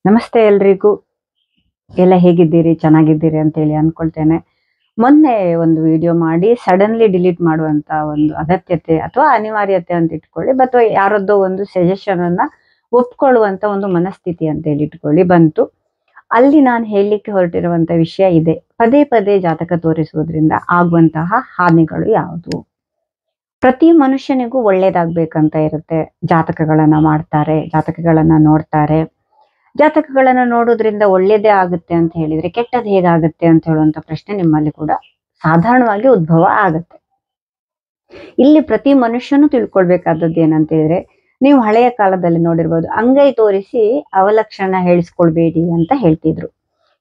ನಮಸ್ತೆ ಎಲ್ರಿಗೂ. ಎಲ್ಲ ಹೇಗಿದ್ದೀರಿ? ಚೆನ್ನಾಗಿದ್ದೀರಿ ಅಂತೇಳಿ ಅನ್ಕೊಳ್ತೇನೆ. ಮೊನ್ನೆ ಒಂದು ವಿಡಿಯೋ ಮಾಡಿ ಸಡನ್ಲಿ ಡಿಲೀಟ್ ಮಾಡುವಂತ ಒಂದು ಅಗತ್ಯತೆ ಅಥವಾ ಅನಿವಾರ್ಯತೆ ಅಂತ ಇಟ್ಕೊಳ್ಳಿ, ಅಥವಾ ಯಾರದ್ದೋ ಒಂದು ಸಜೆಷನ್ ಅನ್ನ ಒಪ್ಕೊಳ್ಳುವಂತ ಒಂದು ಮನಸ್ಥಿತಿ ಅಂತ ಹೇಳಿ ಇಟ್ಕೊಳ್ಳಿ ಬಂತು. ಅಲ್ಲಿ ನಾನು ಹೇಳಲಿಕ್ಕೆ ಹೊರಟಿರುವಂತ ವಿಷಯ ಇದೆ. ಪದೇ ಪದೇ ಜಾತಕ ತೋರಿಸುವುದರಿಂದ ಆಗುವಂತಹ ಹಾನಿಗಳು ಯಾವುದು? ಪ್ರತಿ ಮನುಷ್ಯನಿಗೂ ಒಳ್ಳೇದಾಗ್ಬೇಕಂತ ಇರುತ್ತೆ. ಜಾತಕಗಳನ್ನ ಮಾಡ್ತಾರೆ, ಜಾತಕಗಳನ್ನ ನೋಡ್ತಾರೆ. ಜಾತಕಗಳನ್ನ ನೋಡೋದ್ರಿಂದ ಒಳ್ಳೇದೇ ಆಗುತ್ತೆ ಅಂತ ಹೇಳಿದ್ರೆ ಕೆಟ್ಟದ್ ಹೇಗಾಗುತ್ತೆ ಅಂತ ಹೇಳುವಂತ ಪ್ರಶ್ನೆ ನಿಮ್ಮಲ್ಲಿ ಕೂಡ ಸಾಧಾರಣವಾಗಿ ಉದ್ಭವ ಆಗುತ್ತೆ. ಇಲ್ಲಿ ಪ್ರತಿ ಮನುಷ್ಯನು ತಿಳ್ಕೊಳ್ಬೇಕಾದದ್ದು ಏನಂತ ಹೇಳಿದ್ರೆ, ನೀವು ಹಳೆಯ ಕಾಲದಲ್ಲಿ ನೋಡಿರ್ಬೋದು, ಅಂಗೈ ತೋರಿಸಿ ಅವಲಕ್ಷಣ ಹೇಳಿಸ್ಕೊಳ್ಬೇಡಿ ಅಂತ ಹೇಳ್ತಿದ್ರು.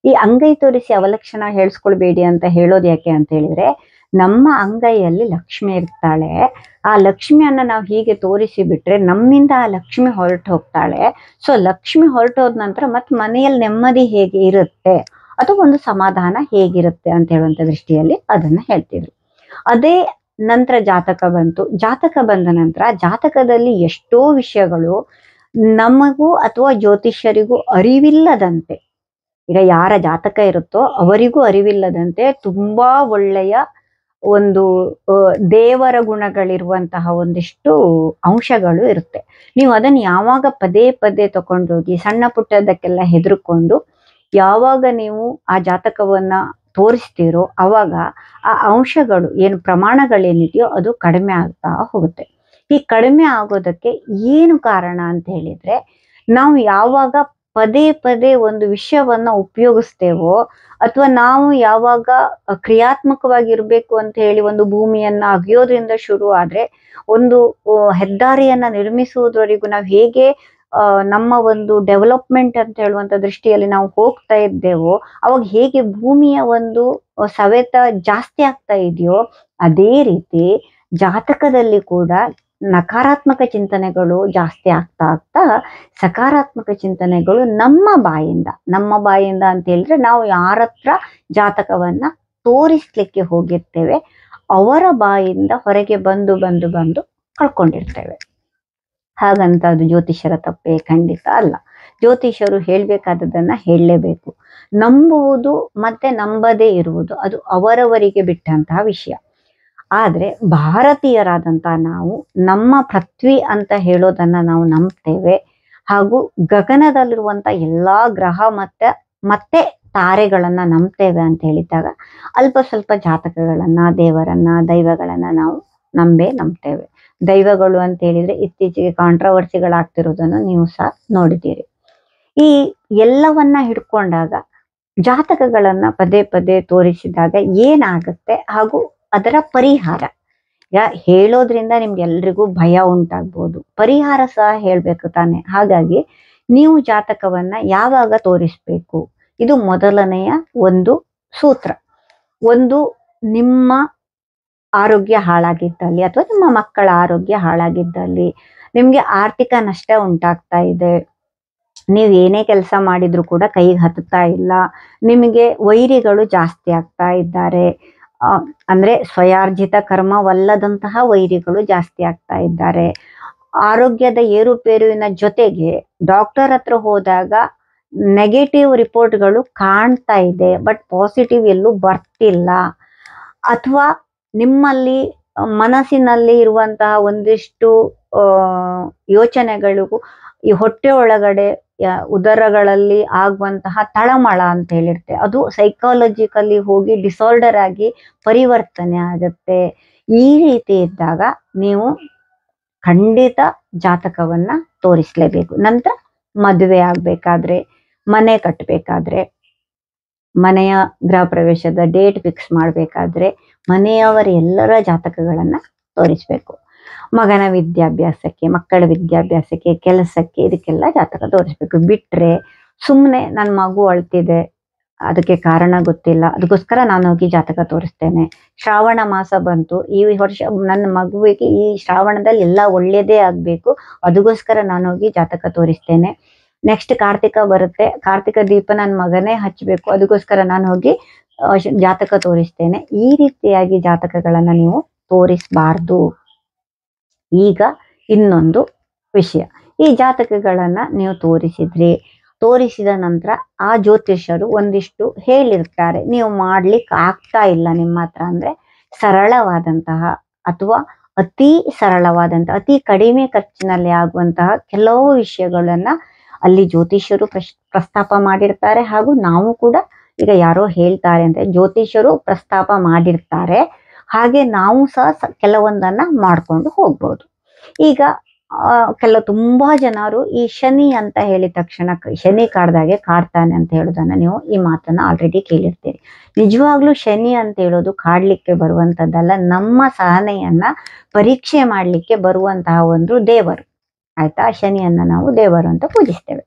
ಈ ಅಂಗೈ ತೋರಿಸಿ ಅವಲಕ್ಷಣ ಹೇಳಿಸ್ಕೊಳ್ಬೇಡಿ ಅಂತ ಹೇಳೋದು ಯಾಕೆ ಅಂತ ಹೇಳಿದ್ರೆ, ನಮ್ಮ ಅಂಗೈಯಲ್ಲಿ ಲಕ್ಷ್ಮಿ ಇರ್ತಾಳೆ. ಆ ಲಕ್ಷ್ಮಿಯನ್ನ ನಾವು ಹೀಗೆ ತೋರಿಸಿ ಬಿಟ್ರೆ ನಮ್ಮಿಂದ ಆ ಲಕ್ಷ್ಮಿ ಹೊರಟು ಹೋಗ್ತಾಳೆ. ಸೊ ಲಕ್ಷ್ಮಿ ಹೊರಟೋದ ನಂತರ ಮತ್ತೆ ಮನೆಯಲ್ಲಿ ನೆಮ್ಮದಿ ಹೇಗೆ ಇರುತ್ತೆ ಅಥವಾ ಒಂದು ಸಮಾಧಾನ ಹೇಗಿರುತ್ತೆ ಅಂತ ಹೇಳುವಂತ ದೃಷ್ಟಿಯಲ್ಲಿ ಅದನ್ನ ಹೇಳ್ತಿದ್ರು. ಅದೇ ನಂತರ ಜಾತಕ ಬಂತು. ಜಾತಕ ಬಂದ ನಂತರ ಜಾತಕದಲ್ಲಿ ಎಷ್ಟೋ ವಿಷಯಗಳು ನಮಗೂ ಅಥವಾ ಜ್ಯೋತಿಷ್ಯರಿಗೂ ಅರಿವಿಲ್ಲದಂತೆ, ಈಗ ಯಾರ ಜಾತಕ ಇರುತ್ತೋ ಅವರಿಗೂ ಅರಿವಿಲ್ಲದಂತೆ ತುಂಬಾ ಒಳ್ಳೆಯ ಒಂದು ದೇವರ ಗುಣಗಳಿರುವಂತಹ ಒಂದಿಷ್ಟು ಅಂಶಗಳು ಇರುತ್ತೆ. ನೀವು ಅದನ್ನು ಯಾವಾಗ ಪದೇ ಪದೇ ತಗೊಂಡೋಗಿ ಸಣ್ಣ ಪುಟ್ಟದಕ್ಕೆಲ್ಲ ಹೆದರ್ಕೊಂಡು ಯಾವಾಗ ನೀವು ಆ ಜಾತಕವನ್ನ ತೋರಿಸ್ತೀರೋ ಅವಾಗ ಆ ಅಂಶಗಳು ಏನು ಪ್ರಮಾಣಗಳೇನಿದೆಯೋ ಅದು ಕಡಿಮೆ ಆಗ್ತಾ ಹೋಗುತ್ತೆ. ಈ ಕಡಿಮೆ ಆಗೋದಕ್ಕೆ ಏನು ಕಾರಣ ಅಂತ ಹೇಳಿದ್ರೆ, ನಾವು ಯಾವಾಗ ಪದೇ ಪದೇ ಒಂದು ವಿಷಯವನ್ನ ಉಪಯೋಗಿಸ್ತೇವೋ ಅಥವಾ ನಾವು ಯಾವಾಗ ಕ್ರಿಯಾತ್ಮಕವಾಗಿರ್ಬೇಕು ಅಂತ ಹೇಳಿ ಒಂದು ಭೂಮಿಯನ್ನ ಅಗಿಯೋದ್ರಿಂದ ಶುರು ಆದ್ರೆ ಒಂದು ಹೆದ್ದಾರಿಯನ್ನ ನಿರ್ಮಿಸುವುದವರೆಗೂ ನಾವು ಹೇಗೆ ನಮ್ಮ ಒಂದು ಡೆವಲಪ್ಮೆಂಟ್ ಅಂತ ಹೇಳುವಂತ ದೃಷ್ಟಿಯಲ್ಲಿ ನಾವು ಹೋಗ್ತಾ ಇದ್ದೇವೋ ಅವಾಗ ಹೇಗೆ ಭೂಮಿಯ ಒಂದು ಸವೆತ ಜಾಸ್ತಿ ಆಗ್ತಾ ಇದೆಯೋ ಅದೇ ರೀತಿ ಜಾತಕದಲ್ಲಿ ಕೂಡ ನಕಾರಾತ್ಮಕ ಚಿಂತನೆಗಳು ಜಾಸ್ತಿ ಆಗ್ತಾ ಆಗ್ತಾ ಸಕಾರಾತ್ಮಕ ಚಿಂತನೆಗಳು ನಮ್ಮ ಬಾಯಿಂದ ಅಂತ ಹೇಳಿದ್ರೆ, ನಾವು ಯಾರ ಹತ್ರ ಜಾತಕವನ್ನ ತೋರಿಸ್ಲಿಕ್ಕೆ ಹೋಗಿರ್ತೇವೆ ಅವರ ಬಾಯಿಂದ ಹೊರಗೆ ಬಂದು ಬಂದು ಬಂದು ಕಳ್ಕೊಂಡಿರ್ತೇವೆ. ಹಾಗಂತ ಅದು ಜ್ಯೋತಿಷ್ಯರ ತಪ್ಪೇ? ಖಂಡಿತ ಅಲ್ಲ. ಜ್ಯೋತಿಷ್ಯರು ಹೇಳ್ಬೇಕಾದದನ್ನ ಹೇಳಲೇಬೇಕು. ನಂಬುವುದು ಮತ್ತೆ ನಂಬದೇ ಇರುವುದು ಅದು ಅವರವರಿಗೆ ಬಿಟ್ಟಂತಹ ವಿಷಯ. ಆದ್ರೆ ಭಾರತೀಯರಾದಂತ ನಾವು ನಮ್ಮ ಪೃಥ್ವಿ ಅಂತ ಹೇಳೋದನ್ನ ನಾವು ನಂಬ್ತೇವೆ. ಹಾಗೂ ಗಗನದಲ್ಲಿರುವಂತ ಎಲ್ಲಾ ಗ್ರಹ ಮತ್ತೆ ತಾರೆಗಳನ್ನ ನಂಬ್ತೇವೆ ಅಂತ ಹೇಳಿದಾಗ ಅಲ್ಪ ಸ್ವಲ್ಪ ಜಾತಕಗಳನ್ನ, ದೇವರನ್ನ, ದೈವಗಳನ್ನ ನಾವು ನಂಬ್ತೇವೆ. ದೈವಗಳು ಅಂತ ಹೇಳಿದ್ರೆ ಇತ್ತೀಚೆಗೆ ಕಾಂಟ್ರವರ್ಸಿಗಳಾಗ್ತಿರೋದನ್ನು ನೀವು ಸಹ ನೋಡಿದ್ದೀರಿ. ಈ ಎಲ್ಲವನ್ನ ಹಿಡ್ಕೊಂಡಾಗ ಜಾತಕಗಳನ್ನ ಪದೇ ಪದೇ ತೋರಿಸಿದಾಗ ಏನಾಗುತ್ತೆ ಹಾಗೂ ಅದರ ಪರಿಹಾರ ಹೇಳೋದ್ರಿಂದ ನಿಮ್ಗೆಲ್ರಿಗೂ ಭಯ ಉಂಟಾಗ್ಬೋದು. ಪರಿಹಾರ ಸಹ ಹೇಳ್ಬೇಕು ತಾನೆ. ಹಾಗಾಗಿ ನೀವು ಜಾತಕವನ್ನ ಯಾವಾಗ ತೋರಿಸ್ಬೇಕು, ಇದು ಮೊದಲನೆಯ ಒಂದು ಸೂತ್ರ. ಒಂದು, ನಿಮ್ಮ ಆರೋಗ್ಯ ಹಾಳಾಗಿದ್ದಲ್ಲಿ ಅಥವಾ ನಿಮ್ಮ ಮಕ್ಕಳ ಆರೋಗ್ಯ ಹಾಳಾಗಿದ್ದಲ್ಲಿ, ನಿಮ್ಗೆ ಆರ್ಥಿಕ ನಷ್ಟ ಉಂಟಾಗ್ತಾ ಇದೆ, ನೀವು ಏನೇ ಕೆಲಸ ಮಾಡಿದ್ರು ಕೂಡ ಕೈಗೆ ಹತ್ತುತ್ತಾ ಇಲ್ಲ, ನಿಮಗೆ ವೈರಿಗಳು ಜಾಸ್ತಿ ಆಗ್ತಾ ಇದ್ದಾರೆ, ಅಂದ್ರೆ ಸ್ವಯಾರ್ಜಿತ ಕರ್ಮವಲ್ಲದಂತಹ ವೈರಿಗಳು ಜಾಸ್ತಿ ಆಗ್ತಾ ಇದ್ದಾರೆ, ಆರೋಗ್ಯದ ಏರುಪೇರುವಿನ ಜೊತೆಗೆ ಡಾಕ್ಟರ್ ಹತ್ರ ಹೋದಾಗ ನೆಗೆಟಿವ್ ರಿಪೋರ್ಟ್ಗಳು ಕಾಣ್ತಾ ಇದೆ ಬಟ್ ಪಾಸಿಟಿವ್ ಎಲ್ಲೂ ಬರ್ತಿಲ್ಲ, ಅಥವಾ ನಿಮ್ಮಲ್ಲಿ ಮನಸ್ಸಿನಲ್ಲಿ ಇರುವಂತಹ ಒಂದಿಷ್ಟು ಯೋಚನೆಗಳಿಗೂ ಈ ಹೊಟ್ಟೆ ಒಳಗಡೆ ಉದರಗಳಲ್ಲಿ ಆಗುವಂತಹ ತಳಮಳ ಅಂತ ಹೇಳಿರುತ್ತೆ, ಅದು ಸೈಕಾಲಜಿಕಲಿ ಹೋಗಿ ಡಿಸಾರ್ಡರ್ ಆಗಿ ಪರಿವರ್ತನೆ ಆಗುತ್ತೆ. ಈ ರೀತಿ ಇದ್ದಾಗ ನೀವು ಖಂಡಿತ ಜಾತಕವನ್ನ ತೋರಿಸ್ಲೇಬೇಕು. ನಂತರ ಮದುವೆ ಆಗ್ಬೇಕಾದ್ರೆ, ಮನೆ ಕಟ್ಟಬೇಕಾದ್ರೆ, ಮನೆಯ ಗೃಹ ಪ್ರವೇಶದ ಡೇಟ್ ಫಿಕ್ಸ್ ಮಾಡ್ಬೇಕಾದ್ರೆ ಮನೆಯವರ ಎಲ್ಲರ ಜಾತಕಗಳನ್ನ ತೋರಿಸ್ಬೇಕು. ಮಗನ ವಿದ್ಯಾಭ್ಯಾಸಕ್ಕೆ, ಮಕ್ಕಳ ವಿದ್ಯಾಭ್ಯಾಸಕ್ಕೆ, ಕೆಲಸಕ್ಕೆ, ಇದಕ್ಕೆಲ್ಲ ಜಾತಕ ತೋರಿಸ್ಬೇಕು. ಬಿಟ್ರೆ ಸುಮ್ಮನೆ ನನ್ನ ಮಗು ಅಳ್ತಿದೆ, ಅದಕ್ಕೆ ಕಾರಣ ಗೊತ್ತಿಲ್ಲ, ಅದಕ್ಕೋಸ್ಕರ ನಾನು ಹೋಗಿ ಜಾತಕ ತೋರಿಸ್ತೇನೆ. ಶ್ರಾವಣ ಮಾಸ ಬಂತು, ಈ ವರ್ಷ ನನ್ನ ಮಗುವಿಗೆ ಈ ಶ್ರಾವಣದಲ್ಲಿ ಎಲ್ಲ ಒಳ್ಳೇದೇ ಆಗ್ಬೇಕು, ಅದಕ್ಕೋಸ್ಕರ ನಾನು ಹೋಗಿ ಜಾತಕ ತೋರಿಸ್ತೇನೆ. ನೆಕ್ಸ್ಟ್ ಕಾರ್ತಿಕ ಬರುತ್ತೆ, ಕಾರ್ತಿಕ ದೀಪ ನನ್ನ ಮಗನೇ ಹಚ್ಚಬೇಕು, ಅದಕ್ಕೋಸ್ಕರ ನಾನು ಹೋಗಿ ಜಾತಕ ತೋರಿಸ್ತೇನೆ. ಈ ರೀತಿಯಾಗಿ ಜಾತಕಗಳನ್ನ ನೀವು ತೋರಿಸಬಾರ್ದು. ಈಗ ಇನ್ನೊಂದು ವಿಷಯ, ಈ ಜಾತಕಗಳನ್ನ ನೀವು ತೋರಿಸಿದ್ರಿ, ತೋರಿಸಿದ ನಂತರ ಆ ಜ್ಯೋತಿಷ್ಯರು ಒಂದಿಷ್ಟು ಹೇಳಿರ್ತಾರೆ, ನೀವು ಮಾಡ್ಲಿಕ್ಕೆ ಆಗ್ತಾ ಇಲ್ಲ ನಿಮ್ಮ ಹತ್ರ ಅಂದ್ರೆ ಸರಳವಾದಂತಹ ಅಥವಾ ಅತಿ ಸರಳವಾದಂತಹ ಅತಿ ಕಡಿಮೆ ಖರ್ಚಿನಲ್ಲಿ ಆಗುವಂತಹ ಕೆಲವು ವಿಷಯಗಳನ್ನ ಅಲ್ಲಿ ಜ್ಯೋತಿಷ್ಯರು ಪ್ರಸ್ತಾಪ ಮಾಡಿರ್ತಾರೆ. ಹಾಗೂ ನಾವು ಕೂಡ ಈಗ ಯಾರೋ ಹೇಳ್ತಾರೆ ಅಂತ ಜ್ಯೋತಿಷ್ಯರು ಪ್ರಸ್ತಾಪ ಮಾಡಿರ್ತಾರೆ, ಹಾಗೆ ನಾವು ಸಹ ಕೆಲವೊಂದನ್ನ ಮಾಡ್ಕೊಂಡು ಹೋಗ್ಬೋದು. ಈಗ ತುಂಬಾ ಜನರು ಈ ಶನಿ ಅಂತ ಹೇಳಿದ ತಕ್ಷಣ ಶನಿ ಕಾಡ್ದಾಗೆ ಕಾಡ್ತಾನೆ ಅಂತ ಹೇಳೋದನ್ನ ನೀವು ಈ ಮಾತನ್ನ ಆಲ್ರೆಡಿ ಕೇಳಿರ್ತೀರಿ. ನಿಜವಾಗ್ಲೂ ಶನಿ ಅಂತ ಹೇಳೋದು ಕಾಡ್ಲಿಕ್ಕೆ ಬರುವಂತದ್ದಲ್ಲ, ನಮ್ಮ ಸಹನೆಯನ್ನ ಪರೀಕ್ಷೆ ಮಾಡ್ಲಿಕ್ಕೆ ಬರುವಂತಹ ಒಂದು ದೇವರು. ಆಯ್ತಾ? ಶನಿಯನ್ನ ನಾವು ದೇವರು ಅಂತ ಪೂಜಿಸ್ತೇವೆ.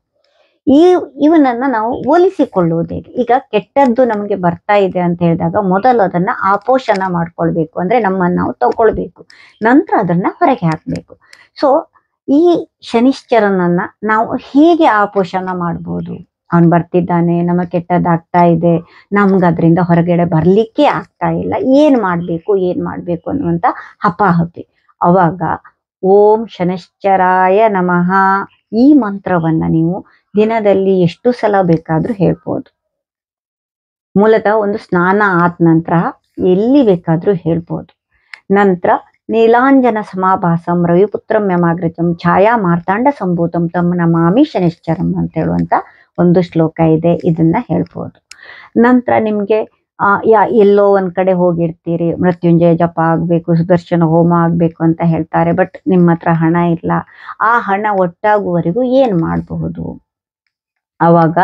ಇವನನ್ನ ನಾವು ಹೋಲಿಸಿಕೊಳ್ಳುವುದು ಹೇಗೆ? ಈಗ ಕೆಟ್ಟದ್ದು ನಮಗೆ ಬರ್ತಾ ಇದೆ ಅಂತ ಹೇಳಿದಾಗ ಮೊದಲು ಅದನ್ನ ಆಪೋಷಣ ಮಾಡ್ಕೊಳ್ಬೇಕು, ಅಂದ್ರೆ ನಮ್ಮನ್ನ ನಾವು ತಗೊಳ್ಬೇಕು, ನಂತರ ಅದನ್ನ ಹೊರಗೆ ಹಾಕ್ಬೇಕು. ಸೊ ಈ ಶನಿಶ್ಚರನನ್ನ ನಾವು ಹೇಗೆ ಆಪೋಷಣ ಮಾಡ್ಬೋದು? ಅವನ್ ಬರ್ತಿದ್ದಾನೆ, ನಮಗೆ ಕೆಟ್ಟದ್ದಾಗ್ತಾ ಇದೆ, ನಮ್ಗದ್ರಿಂದ ಹೊರಗಡೆ ಬರ್ಲಿಕ್ಕೆ ಆಗ್ತಾ ಇಲ್ಲ, ಏನ್ ಮಾಡ್ಬೇಕು ಅನ್ನುವಂತ ಹಪಾಹಪಿ. ಅವಾಗ ಓಂ ಶನಿಶ್ಚರಾಯ ನಮಃ ಈ ಮಂತ್ರವನ್ನ ನೀವು ದಿನದಲ್ಲಿ ಎಷ್ಟು ಸಲ ಬೇಕಾದ್ರೂ ಹೇಳ್ಬೋದು. ಮೂಲತಃ ಒಂದು ಸ್ನಾನ ಆದ ನಂತರ ಎಲ್ಲಿ ಬೇಕಾದ್ರೂ ಹೇಳ್ಬೋದು. ನಂತರ ನೀಲಾಂಜನ ಸಮಾಭಾಸಂ ರವಿಪುತ್ರಂ ಯಮಾಗ್ರಜಂ ಛಾಯಾ ಮಾರ್ತಾಂಡ ಸಂಭೂತಂ ತಮ್ಮ ನಮಾಮಿ ಶನಿಶ್ಚರಂ ಅಂತ ಹೇಳುವಂತ ಒಂದು ಶ್ಲೋಕ ಇದೆ, ಇದನ್ನ ಹೇಳ್ಬೋದು. ನಂತರ ನಿಮ್ಗೆ ಎಲ್ಲೋ ಒಂದ್ ಕಡೆ ಹೋಗಿರ್ತೀರಿ, ಮೃತ್ಯುಂಜಯ ಜಪ ಆಗ್ಬೇಕು, ಸುದರ್ಶನ ಹೋಮ ಆಗ್ಬೇಕು ಅಂತ ಹೇಳ್ತಾರೆ, ಬಟ್ ನಿಮ್ಮ ಹತ್ರ ಹಣ ಇಲ್ಲ. ಆ ಹಣ ಒಟ್ಟಾಗುವವರೆಗೂ ಏನ್ ಮಾಡಬಹುದು? ಅವಾಗ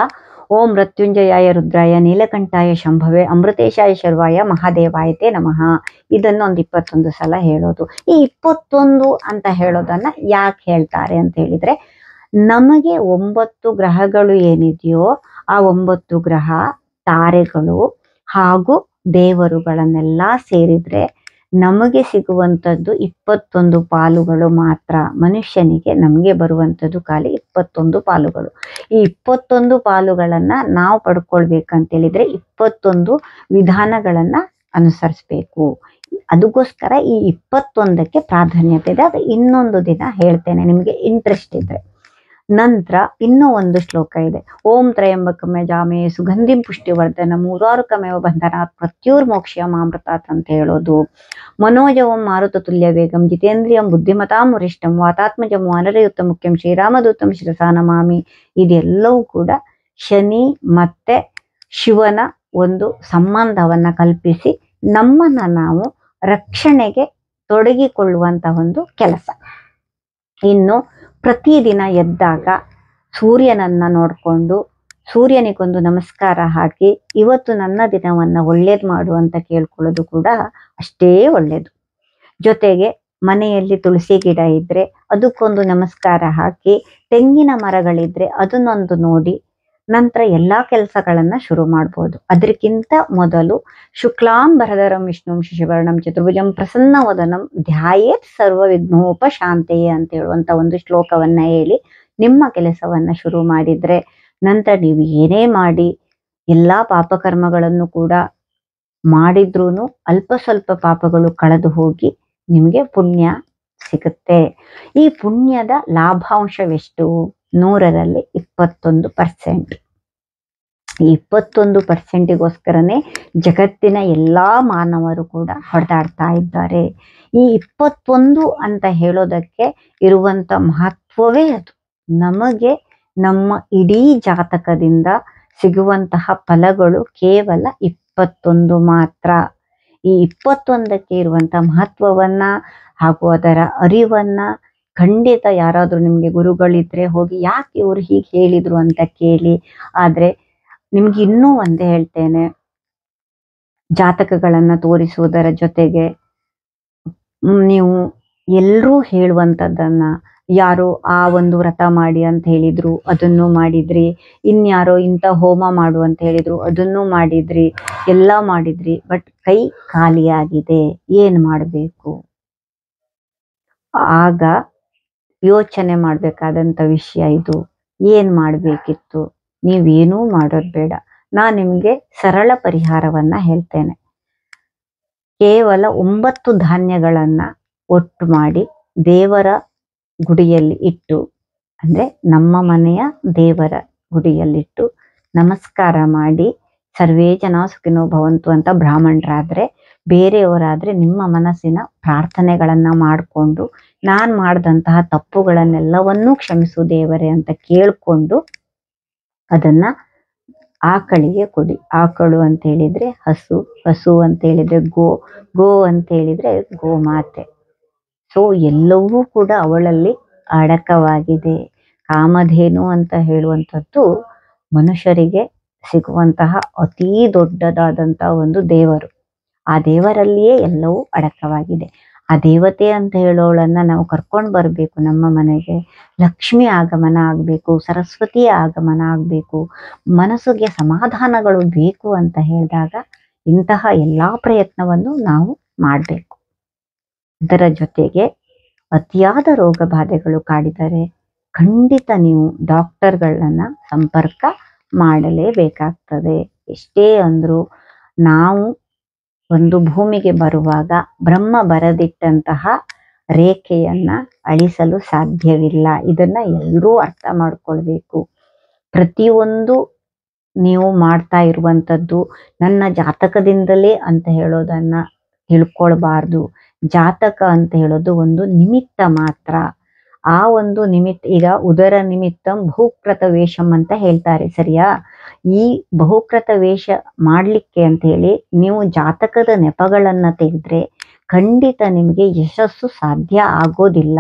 ಓಂ ಮೃತ್ಯುಂಜಯಾಯ ರುದ್ರಾಯ ನೀಲಕಂಠಾಯ ಶಂಭವೆ ಅಮೃತೇಶಾಯ ಶರ್ವಾಯ ಮಹಾದೇವಾಯತೆ ನಮಃ ಇದನ್ನ ಒಂದು 21 ಸಲ ಹೇಳೋದು. ಈ 21 ಅಂತ ಹೇಳೋದನ್ನ ಯಾಕೆ ಹೇಳ್ತಾರೆ ಅಂತ ಹೇಳಿದ್ರೆ, ನಮಗೆ 9 ಗ್ರಹಗಳು ಏನಿದೆಯೋ ಆ 9 ಗ್ರಹ, ತಾರೆಗಳು ಹಾಗೂ ದೇವರುಗಳನ್ನೆಲ್ಲ ಸೇರಿದ್ರೆ ನಮಗೆ ಸಿಗುವಂಥದ್ದು 21 ಪಾಲುಗಳು ಮಾತ್ರ. ಮನುಷ್ಯನಿಗೆ ನಮಗೆ ಬರುವಂಥದ್ದು ಖಾಲಿ 21 ಪಾಲುಗಳು. ಈ 21 ಪಾಲುಗಳನ್ನ ನಾವು ಪಡ್ಕೊಳ್ಬೇಕಂತೇಳಿದ್ರೆ 21 ವಿಧಾನಗಳನ್ನ ಅನುಸರಿಸ್ಬೇಕು. ಅದಕ್ಕೋಸ್ಕರ ಈ 21ಕ್ಕೆ ಪ್ರಾಧಾನ್ಯತೆ ಇದೆ. ಅದು ಇನ್ನೊಂದು ದಿನ ಹೇಳ್ತೇನೆ ನಿಮ್ಗೆ ಇಂಟ್ರೆಸ್ಟ್ ಇದ್ರೆ. ನಂತರ ಇನ್ನೂ ಒಂದು ಶ್ಲೋಕ ಇದೆ, ಓಂ ತ್ರಯಂಬಕಂ ಯಜಾಮೇ ಸುಗಂಧಿಂ ಪುಷ್ಟಿವರ್ಧನ ಮೂರಾರುಕಮೇವ ಬಂಧನಾತ್ ಮೃತ್ಯುರ್ಮೋಕ್ಷ್ಯ ಮಾಮೃತಾತ್ ಅಂತ ಹೇಳೋದು. ಮನೋಜವಂ ಮಾರುತ ತುಲ್ಯ ವೇಗಂ ಜಿತೇಂದ್ರಿಯಂ ಬುದ್ಧಿಮತಾಂ ವರಿಷ್ಠಂ ವಾತಾತ್ಮಜಂ ವಾನರಯುಕ್ತ ಮುಖ್ಯಂ ಶ್ರೀರಾಮದೂತಂ ಶಿರಸಾ ನಮಾಮಿ. ಇದೆಲ್ಲವೂ ಕೂಡ ಶನಿ ಮತ್ತೆ ಶಿವನ ಒಂದು ಸಂಬಂಧವನ್ನ ಕಲ್ಪಿಸಿ ನಮ್ಮನ್ನ ನಾವು ರಕ್ಷಣೆಗೆ ತೊಡಗಿಕೊಳ್ಳುವಂತ ಒಂದು ಕೆಲಸ. ಇನ್ನು ಪ್ರತಿದಿನ ಎದ್ದಾಗ ಸೂರ್ಯನನ್ನ ನೋಡ್ಕೊಂಡು ಸೂರ್ಯನಿಗೊಂದು ನಮಸ್ಕಾರ ಹಾಕಿ ಇವತ್ತು ನನ್ನ ದಿನವನ್ನ ಒಳ್ಳೇದು ಮಾಡು ಅಂತ ಕೇಳ್ಕೊಳ್ಳೋದು ಕೂಡ ಅಷ್ಟೇ ಒಳ್ಳೇದು. ಜೊತೆಗೆ ಮನೆಯಲ್ಲಿ ತುಳಸಿ ಗಿಡ ಇದ್ರೆ ಅದಕ್ಕೊಂದು ನಮಸ್ಕಾರ ಹಾಕಿ, ತೆಂಗಿನ ಮರಗಳಿದ್ರೆ ಅದನ್ನೊಂದು ನೋಡಿ ನಂತರ ಎಲ್ಲಾ ಕೆಲಸಗಳನ್ನ ಶುರು ಮಾಡ್ಬೋದು. ಅದಕ್ಕಿಂತ ಮೊದಲು ಶುಕ್ಲಾಂಬರಧರಂ ವಿಷ್ಣುಂ ಶಶಿವರ್ಣಂ ಚತುರ್ಭುಜಂ ಪ್ರಸನ್ನವದನಂ ಧ್ಯಾಯೇತ್ ಸರ್ವ ವಿಘ್ನೋಪಶಾಂತಯೇ ಅಂತ ಹೇಳುವಂತ ಒಂದು ಶ್ಲೋಕವನ್ನ ಹೇಳಿ ನಿಮ್ಮ ಕೆಲಸವನ್ನ ಶುರು ಮಾಡಿದ್ರೆ ನಂತರ ನೀವು ಏನೇ ಮಾಡಿ ಎಲ್ಲಾ ಪಾಪಕರ್ಮಗಳನ್ನು ಕೂಡ ಮಾಡಿದ್ರೂ ಅಲ್ಪ ಸ್ವಲ್ಪ ಪಾಪಗಳು ಕಳೆದು ಹೋಗಿ ನಿಮಗೆ ಪುಣ್ಯ ಸಿಗುತ್ತೆ. ಈ ಪುಣ್ಯದ ಲಾಭಾಂಶವೆಷ್ಟು? 100ರಲ್ಲಿ 21%. ಈ 21%ಗೋಸ್ಕರನೇ ಜಗತ್ತಿನ ಎಲ್ಲಾ ಮಾನವರು ಕೂಡ ಹೊಡೆದಾಡ್ತಾ ಇದ್ದಾರೆ. ಈ 21 ಅಂತ ಹೇಳೋದಕ್ಕೆ ಇರುವಂತ ಮಹತ್ವವೇ ಅದು. ನಮಗೆ ನಮ್ಮ ಇಡೀ ಜಾತಕದಿಂದ ಸಿಗುವಂತಹ ಫಲಗಳು ಕೇವಲ 21 ಮಾತ್ರ. ಈ 21ಕ್ಕೆ ಇರುವಂತ ಮಹತ್ವವನ್ನ ಹಾಗೂ ಅದರ ಅರಿವನ್ನ ಖಂಡಿತ ಯಾರಾದ್ರೂ ನಿಮ್ಗೆ ಗುರುಗಳಿದ್ರೆ ಹೋಗಿ ಯಾಕೆ ಇವ್ರು ಹೀಗೆ ಹೇಳಿದ್ರು ಅಂತ ಕೇಳಿ. ಆದ್ರೆ ನಿಮ್ಗೆ ಇನ್ನೂ ಒಂದೇ ಹೇಳ್ತೇನೆ, ಜಾತಕಗಳನ್ನ ತೋರಿಸುವುದರ ಜೊತೆಗೆ ನೀವು ಎಲ್ಲರೂ ಹೇಳುವಂಥದ್ದನ್ನ, ಯಾರೋ ಆ ಒಂದು ವ್ರತ ಮಾಡಿ ಅಂತ ಹೇಳಿದ್ರು ಅದನ್ನು ಮಾಡಿದ್ರಿ, ಇನ್ಯಾರೋ ಇಂಥ ಹೋಮ ಮಾಡು ಅಂತ ಹೇಳಿದ್ರು ಅದನ್ನು ಮಾಡಿದ್ರಿ, ಎಲ್ಲ ಮಾಡಿದ್ರಿ, ಬಟ್ ಕೈ ಖಾಲಿಯಾಗಿದೆ, ಏನ್ ಮಾಡಬೇಕು? ಆಗ ಯೋಚನೆ ಮಾಡ್ಬೇಕಾದಂತ ವಿಷಯ ಇದು. ಏನ್ ಮಾಡ್ಬೇಕಿತ್ತು? ನೀವೇನೂ ಮಾಡೋದು ಬೇಡ. ನಾನು ನಿಮ್ಗೆ ಸರಳ ಪರಿಹಾರವನ್ನ ಹೇಳ್ತೇನೆ. ಕೇವಲ 9 ಧಾನ್ಯಗಳನ್ನ ಒಟ್ಟು ಮಾಡಿ ದೇವರ ಗುಡಿಯಲ್ಲಿ ಇಟ್ಟು, ಅಂದ್ರೆ ನಮ್ಮ ಮನೆಯ ದೇವರ ಗುಡಿಯಲ್ಲಿಟ್ಟು ನಮಸ್ಕಾರ ಮಾಡಿ ಸರ್ವೇ ಜನ ಸುಖಿನೋ ಭವಂತು ಅಂತ ಬ್ರಾಹ್ಮಣರಾದ್ರೆ, ಬೇರೆಯವರಾದ್ರೆ ನಿಮ್ಮ ಮನಸ್ಸಿನ ಪ್ರಾರ್ಥನೆಗಳನ್ನ ಮಾಡಿಕೊಂಡು ನಾನು ಮಾಡಿದಂತಹ ತಪ್ಪುಗಳನ್ನೆಲ್ಲವನ್ನೂ ಕ್ಷಮಿಸು ದೇವರೇ ಅಂತ ಕೇಳ್ಕೊಂಡು ಅದನ್ನ ಆಕಳಿಗೆ ಕೊಡಿ. ಆಕಳು ಅಂತ ಹೇಳಿದ್ರೆ ಹಸು, ಹಸು ಅಂತ ಹೇಳಿದ್ರೆ ಗೋ, ಗೋ ಅಂತ ಹೇಳಿದ್ರೆ ಗೋಮಾತೆ. ಸೊ ಎಲ್ಲವೂ ಕೂಡ ಅವಳಲ್ಲಿ ಅಡಕವಾಗಿದೆ. ಕಾಮಧೇನು ಅಂತ ಹೇಳುವಂಥದ್ದು ಮನುಷ್ಯರಿಗೆ ಸಿಗುವಂತಹ ಅತೀ ದೊಡ್ಡದಾದಂತಹ ಒಂದು ದೇವರು. ಆ ದೇವರಲ್ಲಿಯೇ ಎಲ್ಲವೂ ಅಡಕವಾಗಿದೆ. ಆ ದೇವತೆ ಅಂತ ಹೇಳೋಳನ್ನ ನಾವು ಕರ್ಕೊಂಡು ಬರಬೇಕು ನಮ್ಮ ಮನೆಗೆ. ಲಕ್ಷ್ಮಿ ಆಗಮನ ಆಗಬೇಕು, ಸರಸ್ವತಿಯ ಆಗಮನ ಆಗಬೇಕು, ಮನಸ್ಸಿಗೆ ಸಮಾಧಾನಗಳು ಬೇಕು ಅಂತ ಹೇಳಿದಾಗ ಇಂತಹ ಎಲ್ಲಾ ಪ್ರಯತ್ನವನ್ನು ನಾವು ಮಾಡಬೇಕು. ಇದರ ಜೊತೆಗೆ ಅತಿಯಾದ ರೋಗ ಬಾಧೆಗಳು ಕಾಡಿದರೆ ಖಂಡಿತ ನೀವು ಡಾಕ್ಟರ್ಗಳನ್ನ ಸಂಪರ್ಕ ಮಾಡಲೇಬೇಕಾಗ್ತದೆ. ಎಷ್ಟೇ ಅಂದ್ರು ನಾವು ಒಂದು ಭೂಮಿಗೆ ಬರುವಾಗ ಬ್ರಹ್ಮ ಬರೆದಿಟ್ಟಂತಹ ರೇಖೆಯನ್ನ ಅಳಿಸಲು ಸಾಧ್ಯವಿಲ್ಲ. ಇದನ್ನ ಎಲ್ಲರೂ ಅರ್ಥ ಮಾಡ್ಕೊಳ್ಬೇಕು. ಪ್ರತಿಯೊಂದು ನೀವು ಮಾಡ್ತಾ ಇರುವಂಥದ್ದು ನನ್ನ ಜಾತಕದಿಂದಲೇ ಅಂತ ಹೇಳೋದನ್ನ ತಿಳ್ಕೊಳ್ಬಾರ್ದು. ಜಾತಕ ಅಂತ ಹೇಳೋದು ಒಂದು ನಿಮಿತ್ತ ಮಾತ್ರ. ಆ ಒಂದು ನಿಮಿತ್ತ, ಈಗ ಉದರ ನಿಮಿತ್ತಂ ಬಹುಕೃತ ವೇಷಂ ಅಂತ ಹೇಳ್ತಾರೆ, ಸರಿಯಾ? ಈ ಬಹುಕೃತ ವೇಷ ಮಾಡ್ಲಿಕ್ಕೆ ಅಂತ ಹೇಳಿ ನೀವು ಜಾತಕದ ನೆಪಗಳನ್ನ ತೆಗೆದ್ರೆ ಖಂಡಿತ ನಿಮಗೆ ಯಶಸ್ಸು ಸಾಧ್ಯ ಆಗೋದಿಲ್ಲ.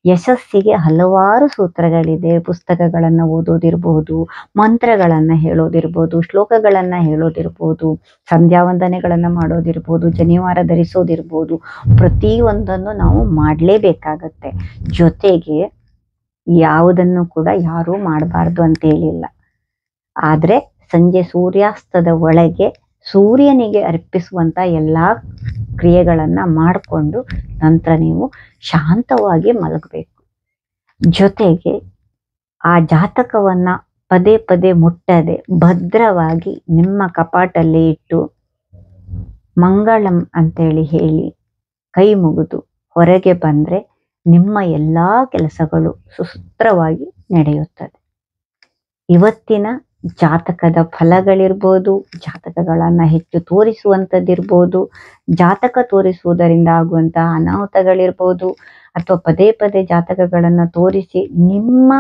ಯಶಸ್ಸಿಗೆ ಹಲವಾರು ಸೂತ್ರಗಳಿದೆ. ಪುಸ್ತಕಗಳನ್ನ ಓದೋದಿರ್ಬೋದು, ಮಂತ್ರಗಳನ್ನ ಹೇಳೋದಿರ್ಬೋದು, ಶ್ಲೋಕಗಳನ್ನ ಹೇಳೋದಿರ್ಬೋದು, ಸಂಧ್ಯಾ ವಂದನೆಗಳನ್ನ ಮಾಡೋದಿರ್ಬೋದು, ಜನಿವಾರ ಧರಿಸೋದಿರ್ಬೋದು, ಪ್ರತಿಯೊಂದನ್ನು ನಾವು ಮಾಡಲೇಬೇಕಾಗತ್ತೆ. ಜೊತೆಗೆ ಯಾವುದನ್ನು ಕೂಡ ಯಾರೂ ಮಾಡಬಾರ್ದು ಅಂತ ಹೇಳಿಲ್ಲ. ಆದ್ರೆ ಸಂಜೆ ಸೂರ್ಯಾಸ್ತದ ಒಳಗೆ ಸೂರ್ಯನಿಗೆ ಅರ್ಪಿಸುವಂತ ಎಲ್ಲಾ ಕ್ರಿಯೆಗಳನ್ನ ಮಾಡಿಕೊಂಡು ನಂತರ ನೀವು ಶಾಂತವಾಗಿ ಮಲಗಬೇಕು. ಜೊತೆಗೆ ಆ ಜಾತಕವನ್ನ ಪದೇ ಪದೇ ಮುಟ್ಟದೆ ಭದ್ರವಾಗಿ ನಿಮ್ಮ ಕಪಾಟಲ್ಲಿ ಇಟ್ಟು ಮಂಗಳಂ ಅಂತೇಳಿ ಹೇಳಿ ಕೈ ಮುಗಿದು ಹೊರಗೆ ಬಂದ್ರೆ ನಿಮ್ಮ ಎಲ್ಲಾ ಕೆಲಸಗಳು ಸುಸೂತ್ರವಾಗಿ ನಡೆಯುತ್ತದೆ. ಇವತ್ತಿನ ಜಾತಕದ ಫಲಗಳಿರ್ಬೋದು, ಜಾತಕಗಳನ್ನ ಹೆಚ್ಚು ತೋರಿಸುವಂಥದ್ದಿರ್ಬೋದು, ಜಾತಕ ತೋರಿಸುವುದರಿಂದ ಆಗುವಂತಹ ಅನಾಹುತಗಳಿರ್ಬೋದು, ಅಥವಾ ಪದೇ ಪದೇ ಜಾತಕಗಳನ್ನ ತೋರಿಸಿ ನಿಮ್ಮ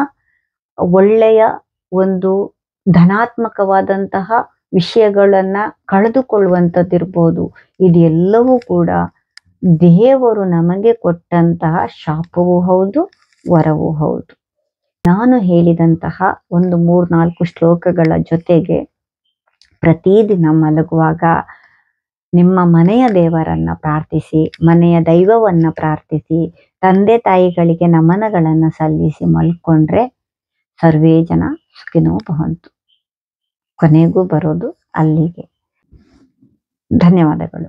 ಒಳ್ಳೆಯ ಒಂದು ಧನಾತ್ಮಕವಾದಂತಹ ವಿಷಯಗಳನ್ನ ಕಳೆದುಕೊಳ್ಳುವಂಥದ್ದಿರ್ಬೋದು, ಇದೆಲ್ಲವೂ ಕೂಡ ದೇವರು ನಮಗೆ ಕೊಟ್ಟಂತಹ ಶಾಪವೂ ಹೌದು, ವರವೂ ಹೌದು. ನಾನು ಹೇಳಿದಂತಹ ಒಂದು 3-4 ಶ್ಲೋಕಗಳ ಜೊತೆಗೆ ಪ್ರತಿದಿನ ಮಲಗುವಾಗ ನಿಮ್ಮ ಮನೆಯ ದೇವರನ್ನ ಪ್ರಾರ್ಥಿಸಿ, ಮನೆಯ ದೈವವನ್ನ ಪ್ರಾರ್ಥಿಸಿ, ತಂದೆ ತಾಯಿಗಳಿಗೆ ನಮನಗಳನ್ನ ಸಲ್ಲಿಸಿ ಮಲ್ಕೊಂಡ್ರೆ ಸರ್ವೇ ಜನ ಸುಖಿನೋ ಭವಂತು. ಕೊನೆಗೂ ಬರೋದು ಅಲ್ಲಿಗೆ. ಧನ್ಯವಾದಗಳು.